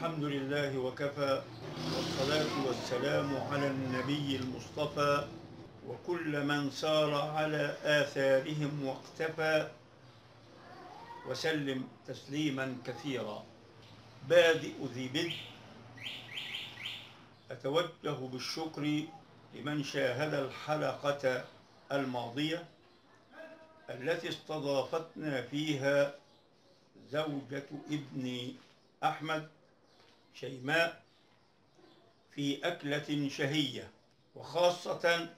الحمد لله وكفى، والصلاة والسلام على النبي المصطفى وكل من سار على آثارهم واقتفى، وسلم تسليما كثيرا. بادئ ذي بدء، أتوجه بالشكر لمن شاهد الحلقة الماضية التي استضافتنا فيها زوجة ابني أحمد شيماء في أكلة شهية، وخاصة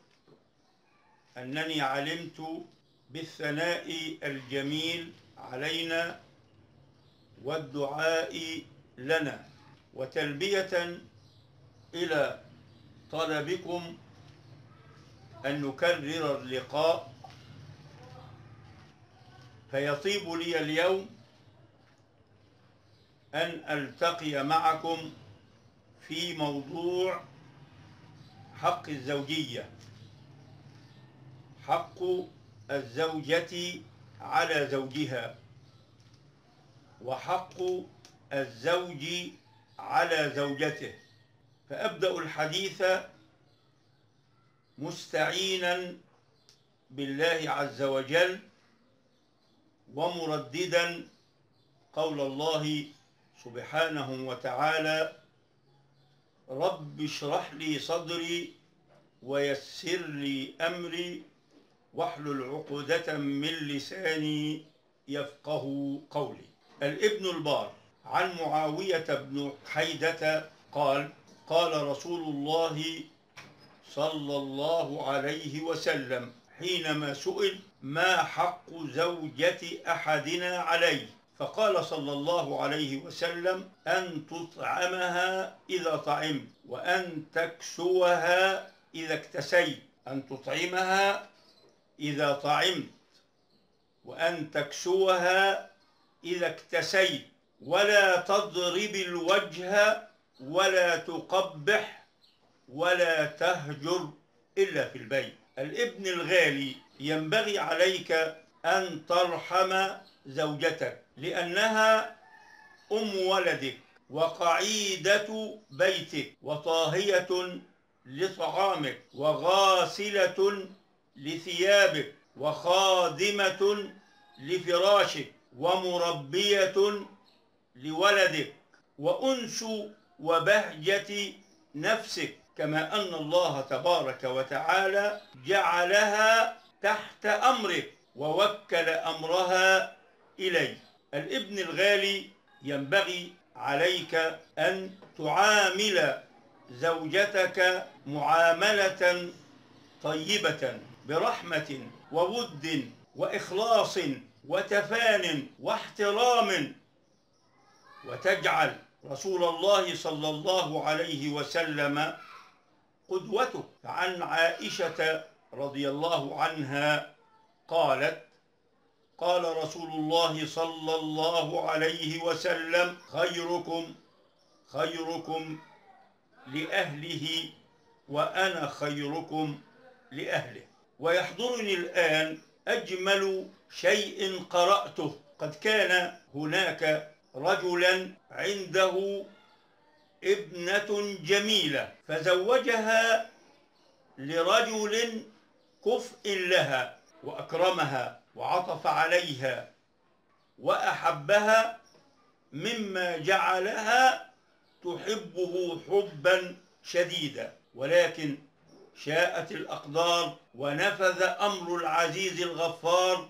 أنني علمت بالثناء الجميل علينا والدعاء لنا وتلبية إلى طلبكم أن نكرر اللقاء. فيطيب لي اليوم أن ألتقي معكم في موضوع حق الزوجية، حق الزوجة على زوجها، وحق الزوج على زوجته. فأبدأ الحديث مستعينا بالله عز وجل ومرددا قول الله سبحانه وتعالى: رب اشرح لي صدري ويسر لي أمري واحلل عقدة من لساني يفقه قولي. الابن البار عن معاوية بن حيدة قال: قال رسول الله صلى الله عليه وسلم حينما سئل: ما حق زوجة أحدنا عليه؟ فقال صلى الله عليه وسلم: أن تطعمها إذا طعمت، وأن تكسوها إذا اكتسيت. أن تطعمها إذا طعمت، وأن تكسوها إذا اكتسيت، ولا تضرب الوجه ولا تقبح ولا تهجر إلا في البيت. الابن الغالي، ينبغي عليك أن ترحم زوجتك، لأنها أم ولدك وقعيدة بيتك وطاهية لطعامك وغاسلة لثيابك وخادمة لفراشك ومربية لولدك وأنس وبهجة نفسك، كما أن الله تبارك وتعالى جعلها تحت أمرك ووكل أمرها إليك. الابن الغالي، ينبغي عليك أن تعامل زوجتك معاملة طيبة برحمة وود وإخلاص وتفان واحترام، وتجعل رسول الله صلى الله عليه وسلم قدوتك. فعن عائشة رضي الله عنها قالت: قال رسول الله صلى الله عليه وسلم: خيركم لأهله وأنا خيركم لأهله. ويحضرني الآن أجمل شيء قرأته. قد كان هناك رجلا عنده ابنة جميلة، فزوجها لرجل كفء لها وأكرمها وعطف عليها وأحبها، مما جعلها تحبه حبا شديدا. ولكن شاءت الأقدار ونفذ أمر العزيز الغفار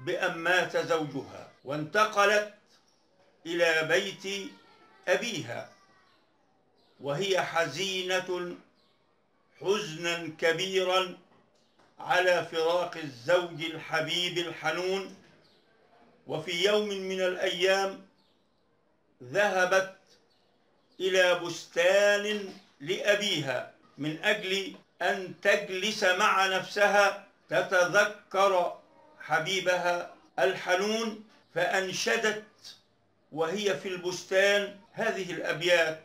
بأن مات زوجها، وانتقلت إلى بيت أبيها وهي حزينة حزنا كبيرا على فراق الزوج الحبيب الحنون. وفي يوم من الأيام ذهبت إلى بستان لأبيها من أجل أن تجلس مع نفسها تتذكر حبيبها الحنون، فأنشدت وهي في البستان هذه الأبيات.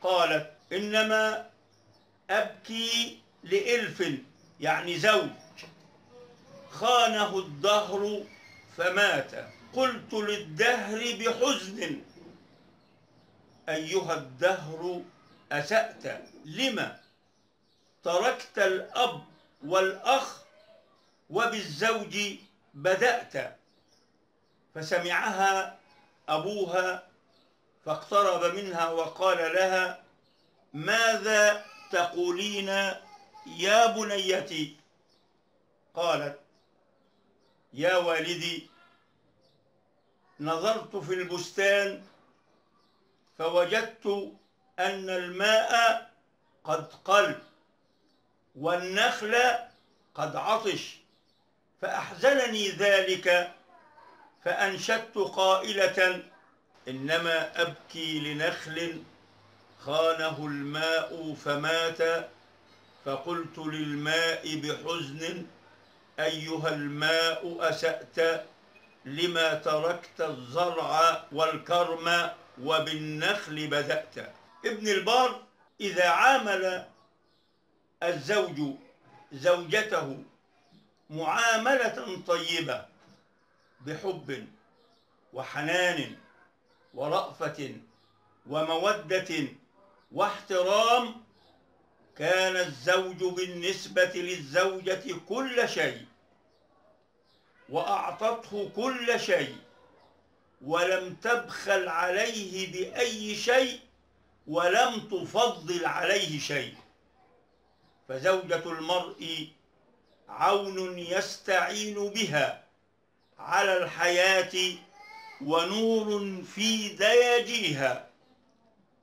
قالت: إنما أبكي لإلف، يعني زوج، خانه الدهر فمات، قلت للدهر بحزن أيها الدهر أسأت لم تركت الأب والأخ وبالزوج بدأت. فسمعها أبوها فاقترب منها وقال لها: ماذا تقولين يا بنيتي؟ قالت: يا والدي، نظرت في البستان فوجدت أن الماء قد قل والنخل قد عطش، فأحزنني ذلك، فأنشدت قائلة: إنما أبكي لنخل خانه الماء فمات، فقلت للماء بحزن: أيها الماء أسأت لما تركت الزرع والكرم وبالنخل بدأت. ابن البار إذا عامل الزوج زوجته معاملة طيبة بحب وحنان ورأفة ومودة واحترام، كان الزوج بالنسبة للزوجة كل شيء، وأعطته كل شيء، ولم تبخل عليه بأي شيء، ولم تفضل عليه شيء. فزوجة المرء عون يستعين بها على الحياة ونور في دياجيها،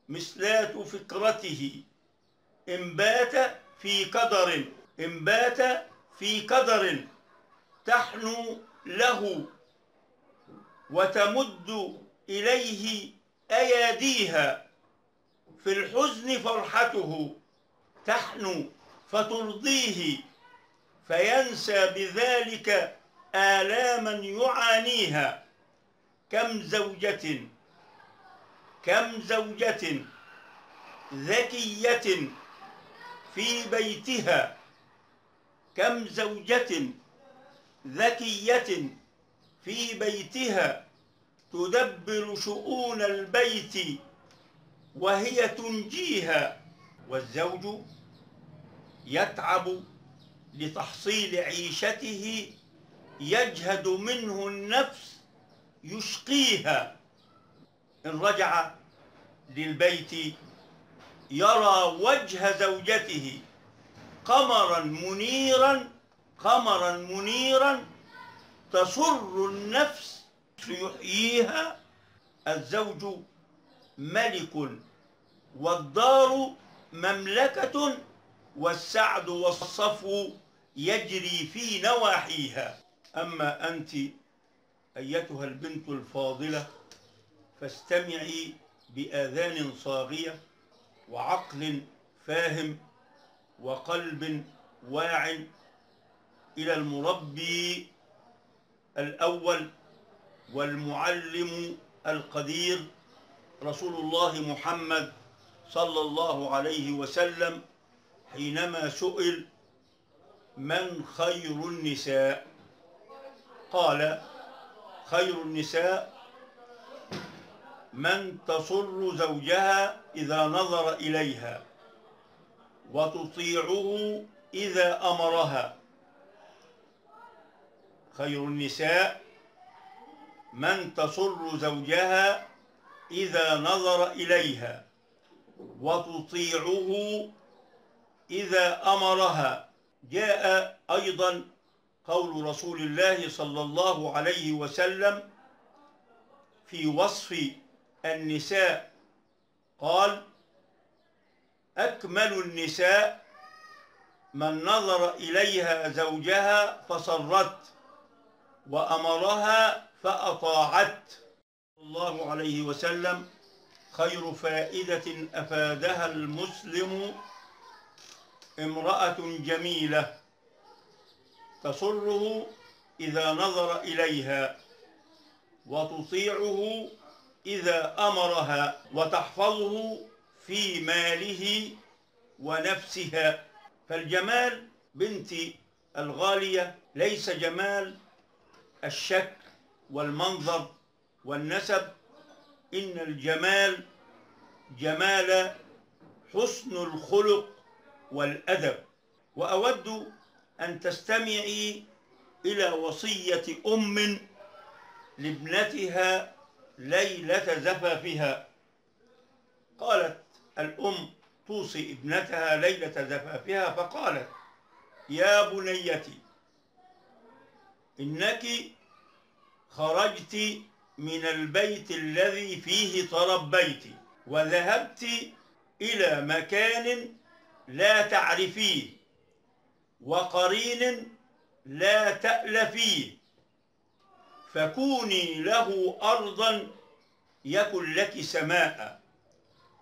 مثلات فكرته إن بات في كدر تحنو له وتمد إليه أياديها، في الحزن فرحته تحنو فترضيه، فينسى بذلك آلاما يعانيها. كم زوجة ذكية في بيتها، كم زوجة ذكية في بيتها تدبر شؤون البيت وهي تنجيها، والزوج يتعب لتحصيل عيشته، يجهد منه النفس يشقيها. إن رجع للبيت يرى وجه زوجته قمرا منيرا تسر النفس يحييها. الزوج ملك والدار مملكة، والسعد والصفو يجري في نواحيها. أما أنت أيتها البنت الفاضلة فاستمعي بآذان صاغية وعقل فاهم وقلب واع إلى المربي الأول والمعلم القدير رسول الله محمد صلى الله عليه وسلم، حينما سئل: من خير النساء؟ قال: خير النساء من تسر زوجها إذا نظر إليها وتطيعه إذا أمرها. خير النساء من تسر زوجها إذا نظر إليها وتطيعه إذا أمرها. جاء أيضا قول رسول الله صلى الله عليه وسلم في وصف النساء، قال: أكمل النساء من نظر إليها زوجها فسرت وأمرها فأطاعت. صلى الله عليه وسلم: خير فائدة أفادها المسلم امرأة جميلة تسره إذا نظر إليها وتطيعه إذا أمرها وتحفظه في ماله ونفسها. فالجمال بنتي الغالية ليس جمال الشكل والمنظر والنسب، إن الجمال جمال حسن الخلق والأدب. وأود أن تستمعي إلى وصية أم لابنتها ليلة زفافها. قالت الأم توصي ابنتها ليلة زفافها فقالت: يا بنيتي، إنك خرجت من البيت الذي فيه تربيت وذهبت إلى مكان لا تعرفيه وقرين لا تألفيه، فكوني له أرضا يكن لك سماء،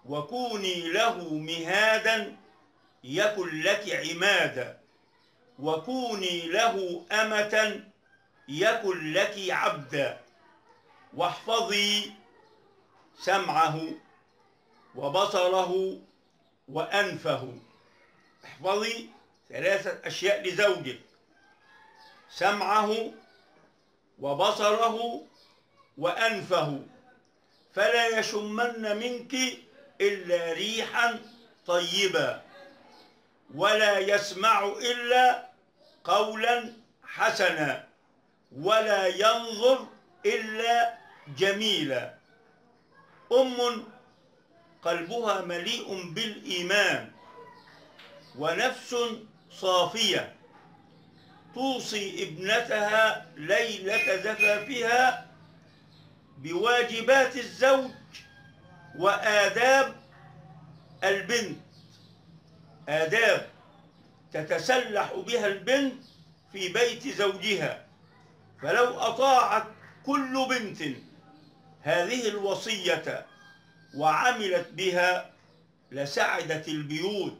وكوني له مهادا يكن لك عمادا، وكوني له أمة يكن لك عبدا، واحفظي سمعه وبصره وأنفه. احفظي 3 أشياء لزوجك: سمعه وبصره وأنفه، فلا يشمن منك إلا ريحا طيبا، ولا يسمع إلا قولا حسنا، ولا ينظر إلا جميلا. أم قلبها مليء بالإيمان ونفس صافية توصي ابنتها ليلة زفافها بواجبات الزوج وآداب البنت، آداب تتسلح بها البنت في بيت زوجها. فلو أطاعت كل بنت هذه الوصية وعملت بها لسعدت البيوت،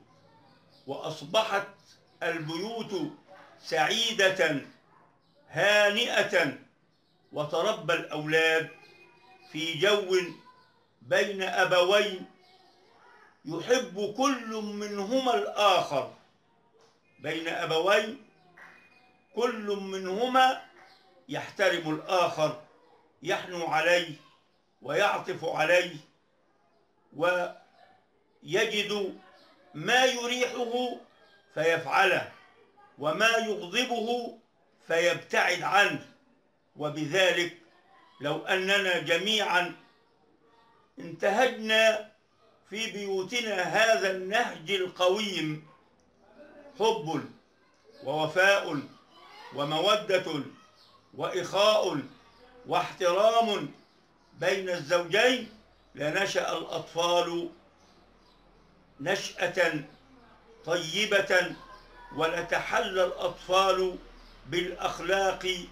وأصبحت البيوت سعيدة هانئة، وتربى الأولاد في جو بين أبوين يحب كل منهما الآخر، بين أبوين كل منهما يحترم الآخر، يحنو عليه ويعطف عليه، ويجد ما يريحه فيفعله، وما يغضبه فيبتعد عنه. وبذلك لو أننا جميعا انتهجنا في بيوتنا هذا النهج القويم: حب ووفاء ومودة وإخاء واحترام بين الزوجين، لنشأ الأطفال نشأة طيبة، ولتحلى الأطفال بالأخلاق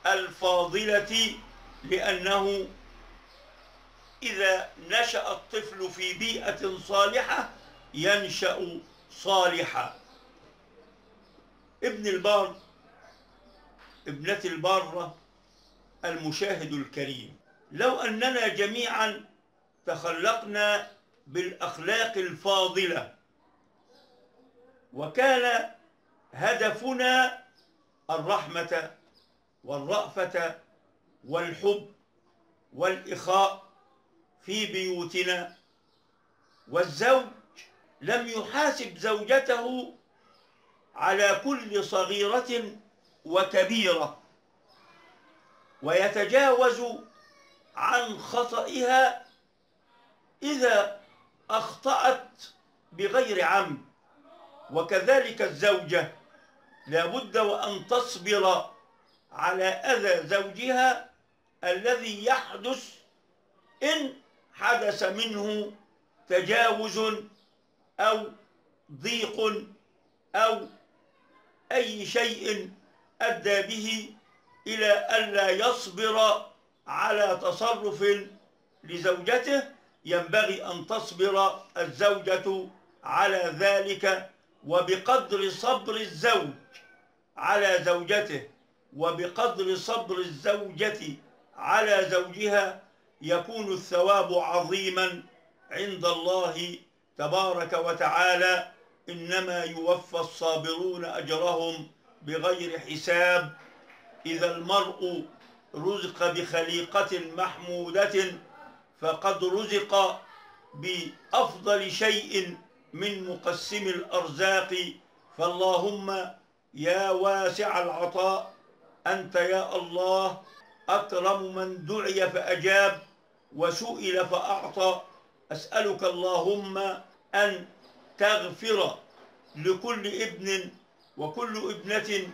الفاضلة، لأنه إذا نشأ الطفل في بيئة صالحة ينشأ صالحا. ابن البار، ابنة البارة، المشاهد الكريم، لو أننا جميعا تخلقنا بالأخلاق الفاضلة وكان هدفنا الرحمة والرأفة والحب والإخاء في بيوتنا، والزوج لم يحاسب زوجته على كل صغيرة وكبيرة، ويتجاوز عن خطئها إذا أخطأت بغير عمد. وكذلك الزوجة لا بد وأن تصبر على أذى زوجها الذي يحدث إن حدث منه تجاوز أو ضيق أو أي شيء أدى به إلى ألا يصبر على تصرف لزوجته. ينبغي أن تصبر الزوجة على ذلك، وبقدر صبر الزوج على زوجته وبقدر صبر الزوجة على زوجها يكون الثواب عظيما عند الله تبارك وتعالى. إنما يوفى الصابرون أجرهم بغير حساب. إذا المرء رزق بخليقة محمودة فقد رزق بأفضل شيء من مقسم الأرزاق. فاللهم يا واسع العطاء، أنت يا الله أكرم من دعي فأجاب وسئل فأعطى. أسألك اللهم أن تغفر لكل ابن وكل ابنة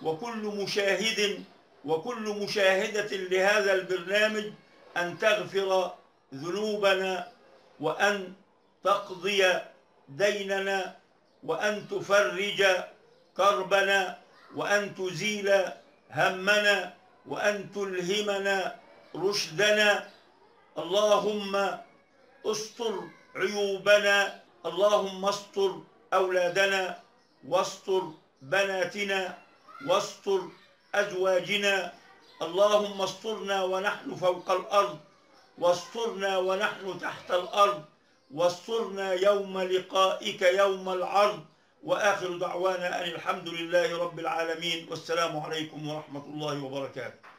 وكل مشاهد وكل مشاهدة لهذا البرنامج، أن تغفر ذنوبنا وأن تقضي ديننا وأن تفرج كربنا وأن تزيل همنا وأن تلهمنا رشدنا. اللهم استر عيوبنا، اللهم استر أولادنا واستر بناتنا واستر أزواجنا. اللهم استرنا ونحن فوق الأرض، واسترنا ونحن تحت الأرض، واسترنا يوم لقائك يوم العرض. وآخر دعوانا أن الحمد لله رب العالمين، والسلام عليكم ورحمة الله وبركاته.